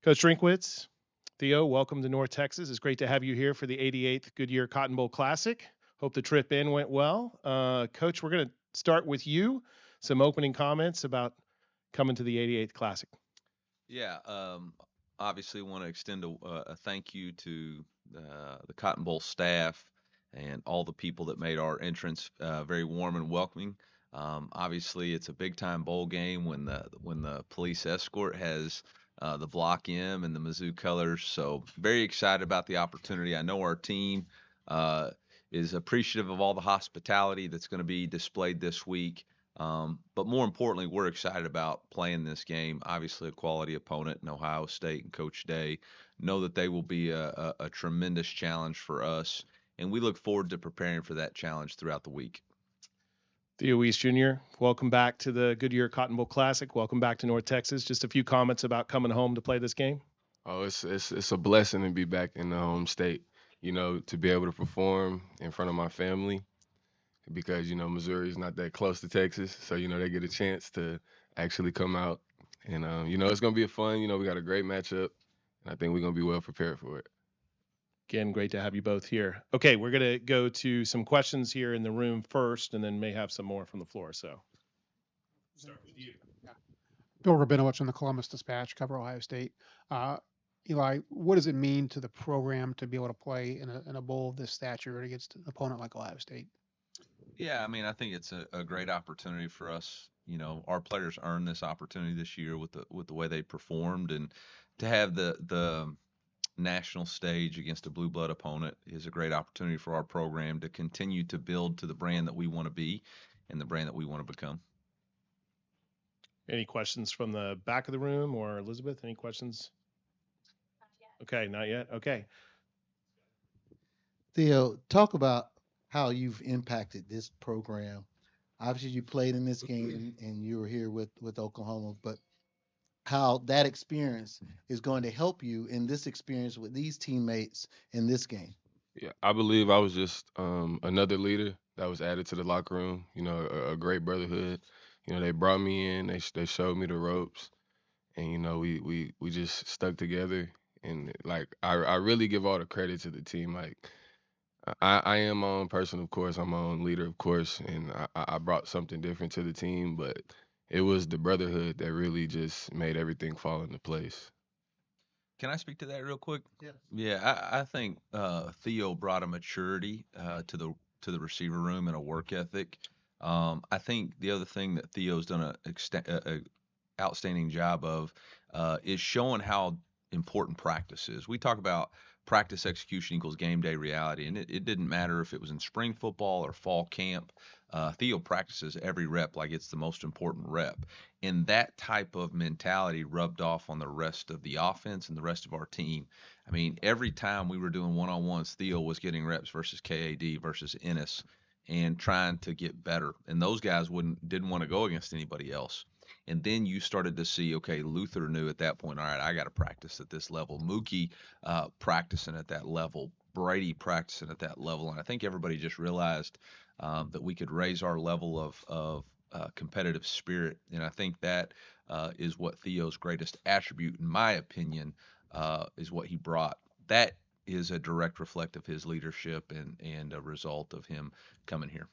Coach Drinkwitz, Theo, welcome to North Texas. It's great to have you here for the 88th Goodyear Cotton Bowl Classic. Hope the trip in went well. Coach, we're going to start with you. Some opening comments about coming to the 88th Classic. Yeah, obviously want to extend a thank you to the Cotton Bowl staff and all the people that made our entrance very warm and welcoming. Obviously, it's a big time bowl game when the police escort has the Block M and the Mizzou colors. So very excited about the opportunity. I know our team uh, is appreciative of all the hospitality that's going to be displayed this week. But more importantly, we're excited about playing this game. Obviously, a quality opponent in Ohio State and Coach Day. Know that they will be a tremendous challenge for us, and we look forward to preparing for that challenge throughout the week. Theo Wease Jr., welcome back to the Goodyear Cotton Bowl Classic. Welcome back to North Texas. Just a few comments about coming home to play this game. Oh, it's a blessing to be back in the home state. To be able to perform in front of my family because Missouri is not that close to Texas, so they get a chance to actually come out, and it's gonna be a fun. We got a great matchup, and I think we're gonna be well prepared for it. Again, great to have you both here. Okay, we're going to go to some questions here in the room first, and then may have some more from the floor. So, start with you. Bill Rabinowitz from the Columbus Dispatch, cover Ohio State. Eli, what does it mean to the program to be able to play in a bowl of this stature against an opponent like Ohio State? Yeah, I mean, I think it's a great opportunity for us. Our players earned this opportunity this year with the way they performed, and to have the national stage against a blue blood opponent is a great opportunity for our program to continue to build to the brand that we want to be and the brand that we want to become. Any questions from the back of the room or Elizabeth? Any questions? Okay, not yet. Okay. Theo, talk about how you've impacted this program. Obviously, you played in this game and you were here with Oklahoma, but how that experience is going to help you in this experience with these teammates in this game. Yeah, I believe I was just another leader that was added to the locker room. A great brotherhood. They brought me in, they showed me the ropes, and we just stuck together. And like I really give all the credit to the team. Like I am my own person, of course. I'm my own leader, of course, and I brought something different to the team. But it was the brotherhood that really just made everything fall into place. Can I speak to that real quick? Yes. Yeah, I think Theo brought a maturity to the receiver room and a work ethic. I think the other thing that Theo's done a outstanding job of is showing how important practice is. We talk about practice execution equals game day reality, and it didn't matter if it was in spring football or fall camp. Theo practices every rep like it's the most important rep. And that type of mentality rubbed off on the rest of the offense and the rest of our team. I mean, every time we were doing one on ones, Theo was getting reps versus KAD versus Ennis and trying to get better. And those guys didn't want to go against anybody else. And then you started to see, okay, Luther knew at that point, all right, I got to practice at this level. Mookie practicing at that level. Brady practicing at that level. And I think everybody just realized that we could raise our level of competitive spirit. And I think that is what Theo's greatest attribute, in my opinion, is what he brought. That is a direct reflect of his leadership and a result of him coming here.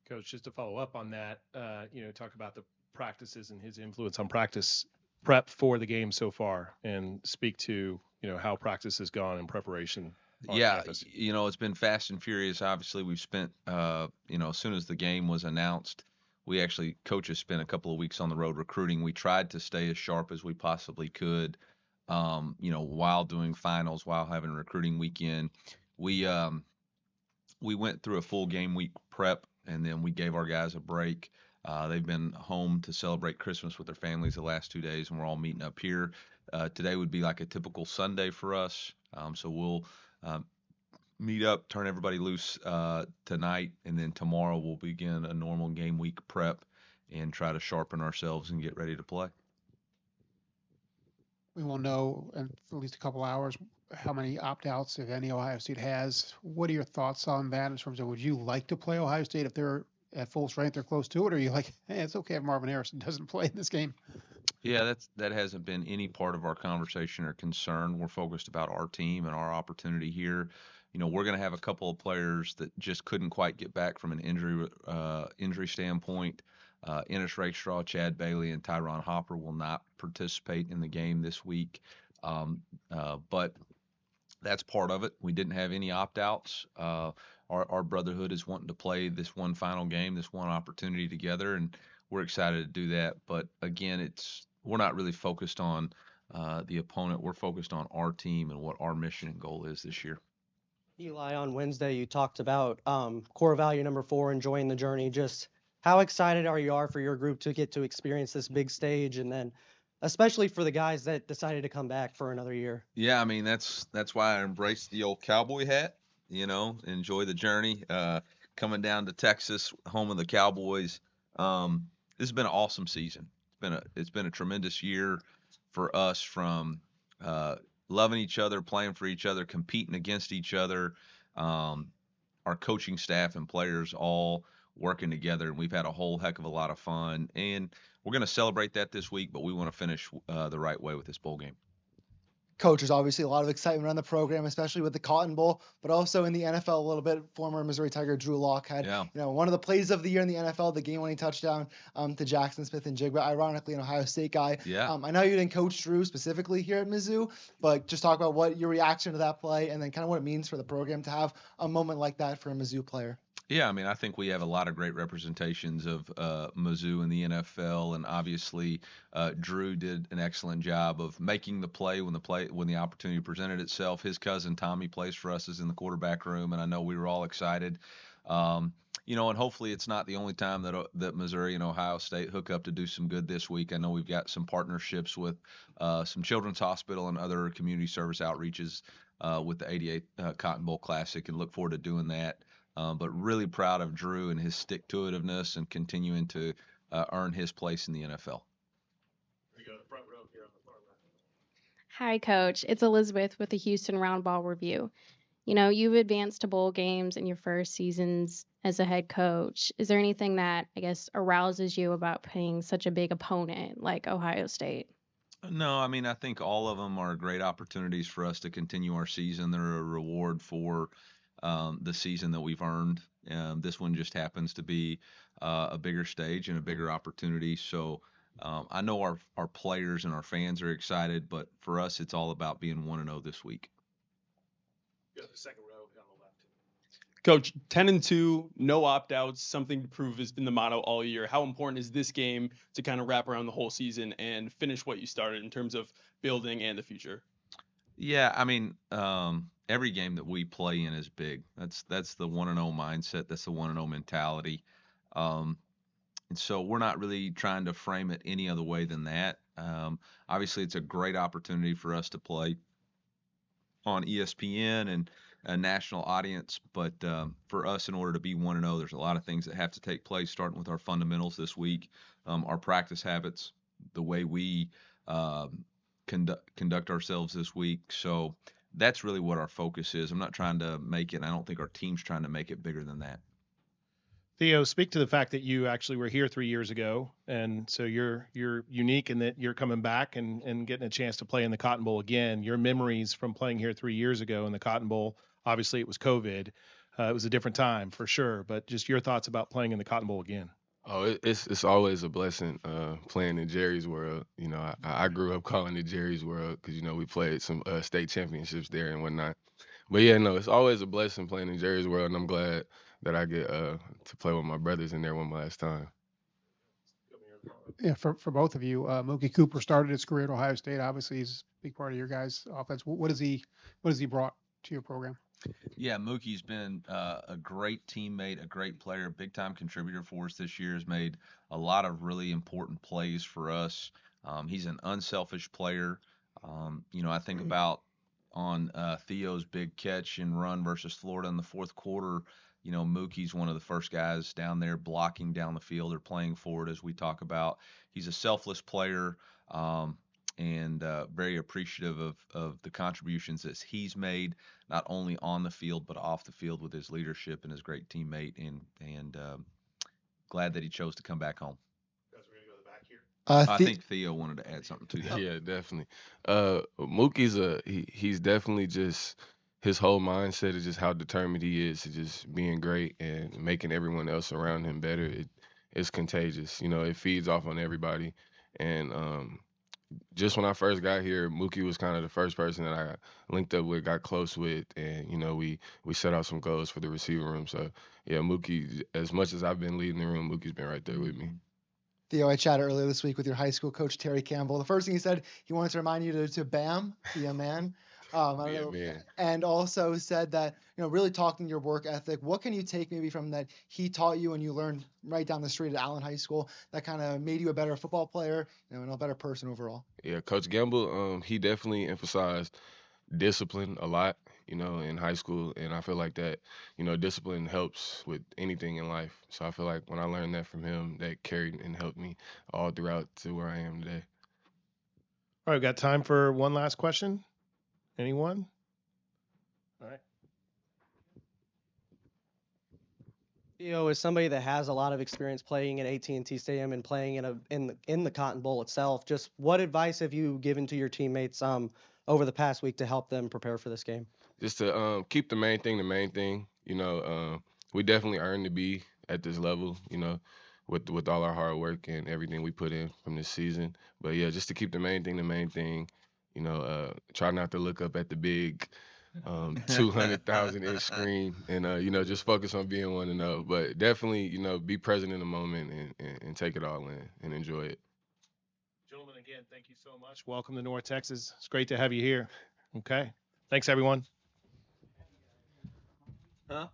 Coach, just to follow up on that, talk about the practices and his influence on practice prep for the game so far, and speak to how practice has gone in preparation on Yeah, campus. it's been fast and furious. Obviously, we've spent, as soon as the game was announced, coaches spent a couple of weeks on the road recruiting. We tried to stay as sharp as we possibly could, while doing finals, while having recruiting weekend. We um, we went through a full game week prep, and then we gave our guys a break. They've been home to celebrate Christmas with their families the last 2 days, and we're all meeting up here. Today would be like a typical Sunday for us, so we'll um, meet up, turn everybody loose tonight, and then tomorrow we'll begin a normal game week prep and try to sharpen ourselves and get ready to play. We will know in at least a couple hours how many opt-outs, if any, Ohio State has. What are your thoughts on that in terms of would you like to play Ohio State if they're at full strength or close to it, or are you like, hey, it's okay if Marvin Harrison doesn't play in this game? Yeah, that hasn't been any part of our conversation or concern. We're focused about our team and our opportunity here. We're going to have a couple of players that just couldn't quite get back from an injury standpoint. Ennis Rakestraw, Chad Bailey, and Tyron Hopper will not participate in the game this week. But that's part of it. We didn't have any opt-outs. Our brotherhood is wanting to play this one final game, this one opportunity together, and we're excited to do that. But again, we're not really focused on the opponent. We're focused on our team and what our mission and goal is this year. Eli, on Wednesday, you talked about core value number 4, enjoying the journey. Just how excited are for your group to get to experience this big stage, and then especially for the guys that decided to come back for another year? Yeah, I mean that's why I embraced the old cowboy hat. Enjoy the journey. Coming down to Texas, home of the Cowboys. This has been an awesome season. It's been a tremendous year for us from loving each other, playing for each other, competing against each other. Um, our coaching staff and players all working together, and we've had a whole heck of a lot of fun. And we're going to celebrate that this week, but we want to finish the right way with this bowl game. Coach, there's obviously a lot of excitement around the program, especially with the Cotton Bowl, but also in the NFL a little bit. Former Missouri Tiger Drew Lock had, one of the plays of the year in the NFL, the game-winning touchdown to Jackson Smith and Jigba, ironically an Ohio State guy. Yeah. I know you didn't coach Drew specifically here at Mizzou, but just talk about what your reaction to that play and then kind of what it means for the program to have a moment like that for a Mizzou player. Yeah, I mean, I think we have a lot of great representations of Mizzou in the NFL, and obviously Drew did an excellent job of making the play when the opportunity presented itself. His cousin Tommy plays for us, is in the quarterback room, and I know we were all excited. And hopefully it's not the only time that Missouri and Ohio State hook up to do some good this week. I know we've got some partnerships with some Children's Hospital and other community service outreaches with the 88 Cotton Bowl Classic, and look forward to doing that. But really proud of Drew and his stick-to-itiveness and continuing to earn his place in the NFL. We go to the front row here on the far left. Hi, Coach. It's Elizabeth with the Houston Round Ball Review. You've advanced to bowl games in your first seasons as a head coach. Is there anything that, I guess, arouses you about playing such a big opponent like Ohio State? No, I mean, I think all of them are great opportunities for us to continue our season. They're a reward for the season that we've earned. This one just happens to be a bigger stage and a bigger opportunity. So I know our players and our fans are excited, but for us, it's all about being 1-0 this week. Go to the second row on the left. Coach, 10-2, no opt-outs, something to prove has been the motto all year. How important is this game to kind of wrap around the whole season and finish what you started in terms of building and the future? Yeah, I mean, every game that we play in is big. That's the 1-0 mindset. That's the 1-0 mentality. And so we're not really trying to frame it any other way than that. Obviously, it's a great opportunity for us to play on ESPN and a national audience. But for us, in order to be 1-0, there's a lot of things that have to take place, starting with our fundamentals this week, our practice habits, the way we conduct ourselves this week. So that's really what our focus is. I'm not trying to make it, I don't think our team's trying to make it bigger than that. Theo, speak to the fact that you actually were here 3 years ago, and so you're unique in that you're coming back and getting a chance to play in the Cotton Bowl again. Your memories from playing here 3 years ago in the Cotton Bowl, obviously it was COVID. It was a different time for sure, but just your thoughts about playing in the Cotton Bowl again. Oh, it's always a blessing playing in Jerry's World. I grew up calling it Jerry's World because we played some state championships there and whatnot. But yeah, no, it's always a blessing playing in Jerry's World, and I'm glad that I get to play with my brothers in there one last time. Yeah, for both of you, Mookie Cooper started his career at Ohio State. Obviously, he's a big part of your guys' offense. What has he brought to your program? Yeah, Mookie's been a great teammate, a great player, big time contributor for us this year. Has made a lot of really important plays for us. He's an unselfish player. I think about on Theo's big catch and run versus Florida in the fourth quarter. Mookie's one of the first guys down there blocking down the field or playing forward, as we talk about. He's a selfless player. And very appreciative of the contributions that he's made, not only on the field but off the field with his leadership and his great teammate, and glad that he chose to come back home. Guys, we're gonna go to the back here. I think Theo wanted to add something to that. Yeah, definitely. Mookie's he's definitely just his whole mindset is just how determined he is to just being great and making everyone else around him better. It's contagious. You know, it feeds off on everybody. And just when I first got here, Mookie was kind of the first person that I linked up with, got close with, and you know, we set out some goals for the receiver room. So yeah, Mookie, as much as I've been leading the room, Mookie's been right there with me. Theo, I chatted earlier this week with your high school coach, Terry Campbell. The first thing he said, he wanted to remind you to BAM, be a man. And also said that, you know, really talking your work ethic. What can you take maybe from that he taught you and you learned right down the street at Allen High School that kind of made you a better football player, you know, and a better person overall? Yeah, Coach Gamble, he definitely emphasized discipline a lot, you know, in high school. And I feel like that, you know, discipline helps with anything in life. So I feel like when I learned that from him, that carried and helped me all throughout to where I am today. All right, we've got time for one last question. Anyone? All right. Theo is somebody that has a lot of experience playing at AT&T Stadium and playing in the Cotton Bowl itself. Just what advice have you given to your teammates over the past week to help them prepare for this game? Just to keep the main thing. You know, we definitely earned to be at this level, you know, with all our hard work and everything we put in from this season. But yeah, just to keep the main thing. You know, try not to look up at the big 200,000 inch screen and you know, just focus on being 1-0. But definitely, you know, be present in the moment and take it all in and enjoy it. Gentlemen, again, thank you so much. Welcome to North Texas. It's great to have you here. Okay. Thanks, everyone. Huh?